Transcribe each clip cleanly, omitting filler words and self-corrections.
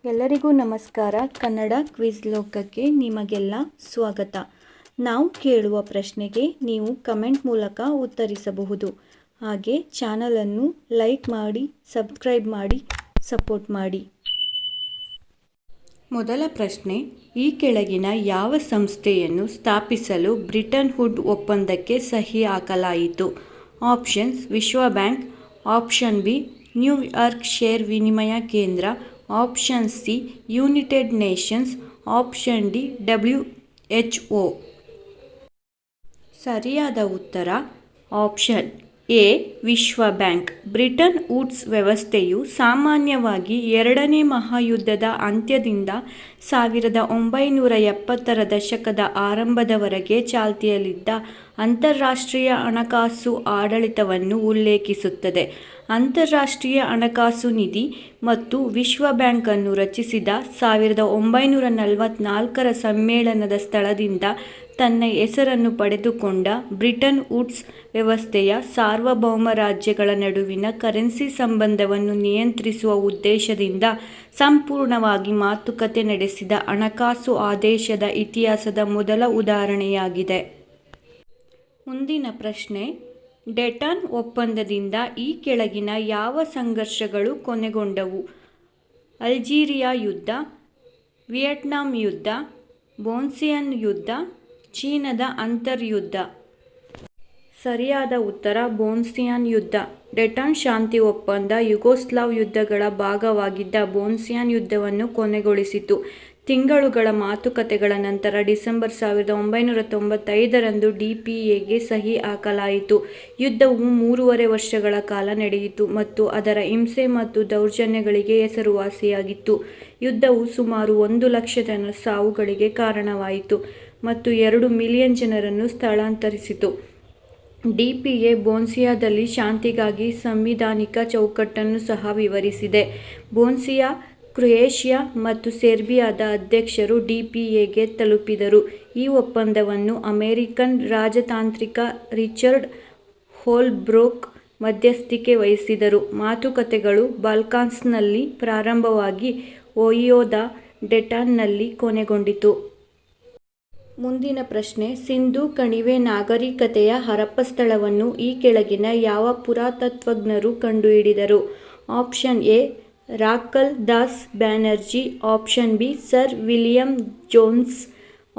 ಎಲ್ಲರಿಗೂ ನಮಸ್ಕಾರ. ಕನ್ನಡ ಕ್ವಿಜ್ ಲೋಕಕ್ಕೆ ನಿಮಗೆಲ್ಲ ಸ್ವಾಗತ. ನಾವು ಕೇಳುವ ಪ್ರಶ್ನೆಗೆ ನೀವು ಕಮೆಂಟ್ ಮೂಲಕ ಉತ್ತರಿಸಬಹುದು. ಹಾಗೆ ಚಾನಲನ್ನು ಲೈಕ್ ಮಾಡಿ, ಸಬ್ಸ್ಕ್ರೈಬ್ ಮಾಡಿ, ಸಪೋರ್ಟ್ ಮಾಡಿ. ಮೊದಲ ಪ್ರಶ್ನೆ, ಈ ಕೆಳಗಿನ ಯಾವ ಸಂಸ್ಥೆಯನ್ನು ಸ್ಥಾಪಿಸಲು ಬ್ರಿಟನ್ ವುಡ್ ಒಪ್ಪಂದಕ್ಕೆ ಸಹಿ ಹಾಕಲಾಯಿತು? ಆಪ್ಷನ್ಸ್: ವಿಶ್ವ ಬ್ಯಾಂಕ್, ಆಪ್ಷನ್ ಬಿ ನ್ಯೂಯಾರ್ಕ್ ಷೇರು ವಿನಿಮಯ ಕೇಂದ್ರ, option C United Nations, option D WHO. ಸರಿಯಾದ ಉತ್ತರ ಆಪ್ಷನ್ ಎ ವಿಶ್ವ ಬ್ಯಾಂಕ್. ಬ್ರಿಟನ್ ವುಡ್ಸ್ ವ್ಯವಸ್ಥೆಯು ಸಾಮಾನ್ಯವಾಗಿ ಎರಡನೇ ಮಹಾಯುದ್ಧದ ಅಂತ್ಯದಿಂದ 1970ರ ದಶಕದ ಆರಂಭದವರೆಗೆ ಚಾಲ್ತಿಯಲ್ಲಿದ್ದ ಅಂತಾರಾಷ್ಟ್ರೀಯ ಹಣಕಾಸು ಆಡಳಿತವನ್ನು ಉಲ್ಲೇಖಿಸುತ್ತದೆ. ಅಂತಾರಾಷ್ಟ್ರೀಯ ಹಣಕಾಸು ನಿಧಿ ಮತ್ತು ವಿಶ್ವ ಬ್ಯಾಂಕ್ ಅನ್ನು ರಚಿಸಿದ 1944ರ ಸಮ್ಮೇಳನದ ಸ್ಥಳದಿಂದ ತನ್ನ ಹೆಸರನ್ನು ಪಡೆದುಕೊಂಡ ಬ್ರಿಟನ್ ವುಡ್ಸ್ ವ್ಯವಸ್ಥೆಯ ಸಾರ್ವಭೌಮ ರಾಜ್ಯಗಳ ನಡುವಿನ ಕರೆನ್ಸಿ ಸಂಬಂಧವನ್ನು ನಿಯಂತ್ರಿಸುವ ಉದ್ದೇಶದಿಂದ ಸಂಪೂರ್ಣವಾಗಿ ಮಾತುಕತೆ ನಡೆಸಿದ ಹಣಕಾಸು ಆದೇಶದ ಇತಿಹಾಸದ ಮೊದಲ ಉದಾಹರಣೆಯಾಗಿದೆ. ಮುಂದಿನ ಪ್ರಶ್ನೆ, ಡೆಟನ್ ಒಪ್ಪಂದದಿಂದ ಈ ಕೆಳಗಿನ ಯಾವ ಸಂಘರ್ಷಗಳು ಕೊನೆಗೊಂಡವು? ಅಲ್ಜೀರಿಯಾ ಯುದ್ಧ, ವಿಯೆಟ್ನಾಂ ಯುದ್ಧ, ಬೋಸ್ನಿಯನ್ ಯುದ್ಧ, ಚೀನಾದ ಅಂತರ್ಯುದ್ಧ. ಸರಿಯಾದ ಉತ್ತರ ಬೋಸ್ನಿಯನ್ ಯುದ್ಧ. ಡೆಟನ್ ಶಾಂತಿ ಒಪ್ಪಂದ ಯುಗೋಸ್ಲಾವ್ ಯುದ್ಧಗಳ ಭಾಗವಾಗಿದ್ದ ಬೋಸ್ನಿಯನ್ ಯುದ್ಧವನ್ನು ಕೊನೆಗೊಳಿಸಿತು. ತಿಂಗಳುಗಳ ಮಾತುಕತೆಗಳ ನಂತರ ಡಿಸೆಂಬರ್ 1995ರಂದು DPAಗೆ ಸಹಿ ಹಾಕಲಾಯಿತು. ಯುದ್ಧವು 3.5 ವರ್ಷಗಳ ಕಾಲ ನಡೆಯಿತು ಮತ್ತು ಅದರ ಹಿಂಸೆ ಮತ್ತು ದೌರ್ಜನ್ಯಗಳಿಗೆ ಹೆಸರುವಾಸಿಯಾಗಿತ್ತು. ಯುದ್ಧವು ಸುಮಾರು 1 ಲಕ್ಷ ಜನರ ಸಾವುಗಳಿಗೆ ಕಾರಣವಾಯಿತು ಮತ್ತು 2 ಮಿಲಿಯನ್ ಜನರನ್ನು ಸ್ಥಳಾಂತರಿಸಿತು. DPA ಬೋಸ್ನಿಯಾದಲ್ಲಿ ಶಾಂತಿಗಾಗಿ ಸಂವಿಧಾನಿಕ ಚೌಕಟ್ಟನ್ನು ಸಹ ವಿವರಿಸಿದೆ. ಬೋಸ್ನಿಯಾ, ಕ್ರೊಯೇಷಿಯಾ ಮತ್ತು ಸೆರ್ಬಿಯಾದ ಅಧ್ಯಕ್ಷರು DPAಗೆ ತಲುಪಿದರು. ಈ ಒಪ್ಪಂದವನ್ನು ಅಮೆರಿಕನ್ ರಾಜತಾಂತ್ರಿಕ ರಿಚರ್ಡ್ ಹೋಲ್ಬ್ರೂಕ್ ಮಧ್ಯಸ್ಥಿಕೆ ವಹಿಸಿದರು. ಮಾತುಕತೆಗಳು ಬಾಲ್ಕನ್ಸ್ನಲ್ಲಿ ಪ್ರಾರಂಭವಾಗಿ ಓಹಿಯೋದ ಡೆಟನ್ನಲ್ಲಿ ಕೊನೆಗೊಂಡಿತು. ಮುಂದಿನ ಪ್ರಶ್ನೆ, ಸಿಂಧೂ ಕಣಿವೆ ನಾಗರಿಕತೆಯ ಹರಪ್ಪ ಸ್ಥಳವನ್ನು ಈ ಕೆಳಗಿನ ಯಾವ ಪುರಾತತ್ವಜ್ಞರು ಕಂಡುಹಿಡಿದರು? Option A Rakhal Das Banerji, option B sir William Jones,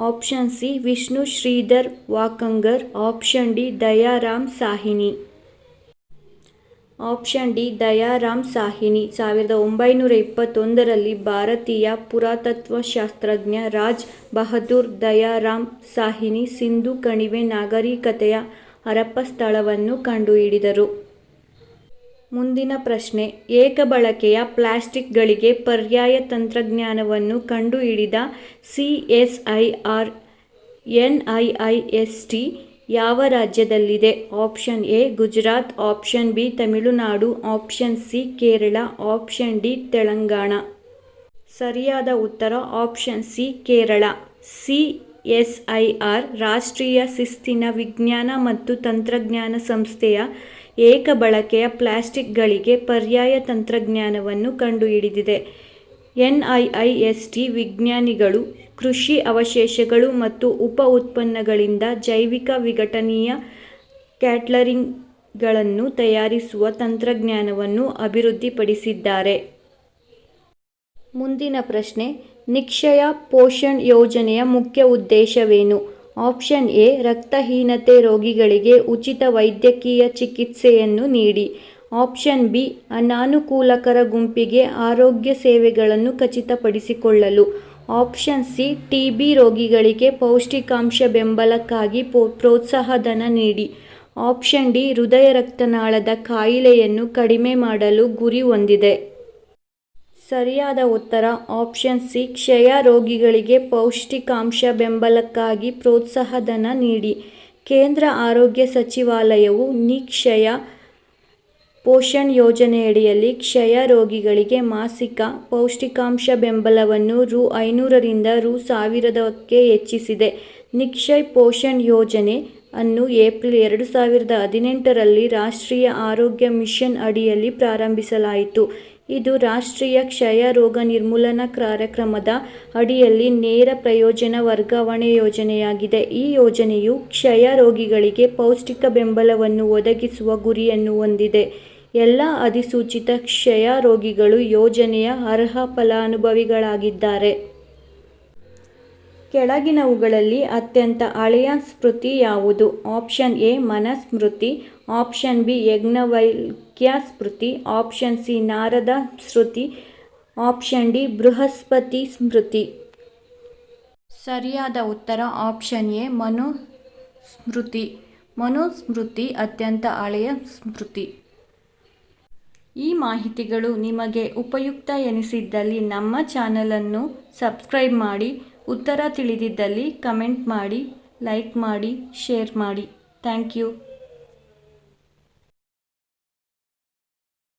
option C Vishnu Shridhar Wakankar, option D Dayaram Sahni. Option D Dayaram Sahni. 1921ರಲ್ಲಿ ಭಾರತೀಯ ಪುರಾತತ್ವಶಾಸ್ತ್ರಜ್ಞ ರಾಜ್ ಬಹದ್ದೂರ್ ದಯಾರಾಮ್ ಸಾಹ್ನಿ ಸಿಂಧೂ ಕಣಿವೆ ನಾಗರಿಕತೆಯ ಹರಪ್ಪ ಸ್ಥಳವನ್ನು ಕಂಡುಹಿಡಿದರು. ಮುಂದಿನ ಪ್ರಶ್ನೆ, ಏಕಬಳಕೆಯ ಪ್ಲಾಸ್ಟಿಕ್ಗಳಿಗೆ ಪರ್ಯಾಯ ತಂತ್ರಜ್ಞಾನವನ್ನು ಕಂಡುಹಿಡಿದ CSIR NIIST ಯಾವ ರಾಜ್ಯದಲ್ಲಿದೆ? Option A Gujarat, option B Tamil Nadu, option C Kerala, option D Telangana. ಸರಿಯಾದ ಉತ್ತರ ಆಪ್ಷನ್ ಸಿ ಕೇರಳ. CSIR ರಾಷ್ಟ್ರೀಯ ಶಿಸ್ತಿನ ವಿಜ್ಞಾನ ಮತ್ತು ತಂತ್ರಜ್ಞಾನ ಸಂಸ್ಥೆಯ ಏಕಬಳಕೆಯ ಪ್ಲಾಸ್ಟಿಕ್ಗಳಿಗೆ ಪರ್ಯಾಯ ತಂತ್ರಜ್ಞಾನವನ್ನು ಕಂಡುಹಿಡಿದಿದೆ. NIIST ವಿಜ್ಞಾನಿಗಳು ಕೃಷಿ ಅವಶೇಷಗಳು ಮತ್ತು ಉಪ ಉತ್ಪನ್ನಗಳಿಂದ ಜೈವಿಕ ವಿಘಟನೀಯ ಕ್ಯಾಟಲಿಸ್ಟ್ಗಳನ್ನು ತಯಾರಿಸುವ ತಂತ್ರಜ್ಞಾನವನ್ನು ಅಭಿವೃದ್ಧಿಪಡಿಸಿದ್ದಾರೆ. ಮುಂದಿನ ಪ್ರಶ್ನೆ, ನಿಕ್ಷಯ ಪೋಷಣ್ ಯೋಜನೆಯ ಮುಖ್ಯ ಉದ್ದೇಶವೇನು? ಆಪ್ಷನ್ ಎ ರಕ್ತಹೀನತೆ ರೋಗಿಗಳಿಗೆ ಉಚಿತ ವೈದ್ಯಕೀಯ ಚಿಕಿತ್ಸೆಯನ್ನು ನೀಡಿ, ಆಪ್ಷನ್ ಬಿ ಅನಾನುಕೂಲಕರ ಗುಂಪಿಗೆ ಆರೋಗ್ಯ ಸೇವೆಗಳನ್ನು ಖಚಿತಪಡಿಸಿಕೊಳ್ಳಲು, ಆಪ್ಷನ್ ಸಿ TB ರೋಗಿಗಳಿಗೆ ಪೌಷ್ಟಿಕಾಂಶ ಬೆಂಬಲಕ್ಕಾಗಿ ಪ್ರೋತ್ಸಾಹಧನ ನೀಡಿ, ಆಪ್ಷನ್ ಡಿ ಹೃದಯ ರಕ್ತನಾಳದ ಕಾಯಿಲೆಯನ್ನು ಕಡಿಮೆ ಮಾಡಲು ಗುರಿ ಹೊಂದಿದೆ. ಸರಿಯಾದ ಉತ್ತರ ಆಪ್ಷನ್ ಸಿ ಕ್ಷಯ ರೋಗಿಗಳಿಗೆ ಪೌಷ್ಟಿಕಾಂಶ ಬೆಂಬಲಕ್ಕಾಗಿ ಪ್ರೋತ್ಸಾಹಧನ ನೀಡಿ. ಕೇಂದ್ರ ಆರೋಗ್ಯ ಸಚಿವಾಲಯವು ನಿಕ್ಷಯ ಪೋಷಣ್ ಯೋಜನೆಯಡಿಯಲ್ಲಿ ಕ್ಷಯ ರೋಗಿಗಳಿಗೆ ಮಾಸಿಕ ಪೌಷ್ಟಿಕಾಂಶ ಬೆಂಬಲವನ್ನು ರೂ.500ರಿಂದ ರೂ.1000ಕ್ಕೆ ಹೆಚ್ಚಿಸಿದೆ. ನಿಕ್ಷಯ್ ಪೋಷಣ್ ಯೋಜನೆ ಅನ್ನು ಏಪ್ರಿಲ್ 2018ರಲ್ಲಿ ರಾಷ್ಟ್ರೀಯ ಆರೋಗ್ಯ ಮಿಷನ್ ಅಡಿಯಲ್ಲಿ ಪ್ರಾರಂಭಿಸಲಾಯಿತು. ಇದು ರಾಷ್ಟ್ರೀಯ ಕ್ಷಯ ರೋಗ ನಿರ್ಮೂಲನಾ ಕಾರ್ಯಕ್ರಮದ ಅಡಿಯಲ್ಲಿ ನೇರ ಪ್ರಯೋಜನ ವರ್ಗಾವಣೆ ಯೋಜನೆಯಾಗಿದೆ. ಈ ಯೋಜನೆಯು ಕ್ಷಯ ರೋಗಿಗಳಿಗೆ ಪೌಷ್ಟಿಕ ಬೆಂಬಲವನ್ನು ಒದಗಿಸುವ ಗುರಿಯನ್ನು ಹೊಂದಿದೆ. ಎಲ್ಲ ಅಧಿಸೂಚಿತ ಕ್ಷಯ ರೋಗಿಗಳು ಯೋಜನೆಯ ಅರ್ಹ ಫಲಾನುಭವಿಗಳಾಗಿದ್ದಾರೆ. ಕೆಳಗಿನವುಗಳಲ್ಲಿ ಅತ್ಯಂತ ಹಳೆಯ ಸ್ಮೃತಿ ಯಾವುದು? Option A Manusmriti, option B Yajnavalkya Smriti, option C Narada Smriti, option D Brihaspati Smriti. ಸರಿಯಾದ ಉತ್ತರ ಆಪ್ಷನ್ ಎ ಮನುಸ್ಮೃತಿ. ಮನುಸ್ಮೃತಿ ಅತ್ಯಂತ ಹಳೆಯ ಸ್ಮೃತಿ. ಈ ಮಾಹಿತಿಗಳು ನಿಮಗೆ ಉಪಯುಕ್ತ ಎನಿಸಿದ್ದಲ್ಲಿ ನಮ್ಮ ಚಾನಲನ್ನು ಸಬ್ಸ್ಕ್ರೈಬ್ ಮಾಡಿ. ಉತ್ತರ ತಿಳಿದಿದ್ದಲ್ಲಿ ಕಮೆಂಟ್ ಮಾಡಿ, ಲೈಕ್ ಮಾಡಿ, ಶೇರ್ ಮಾಡಿ. Thank you.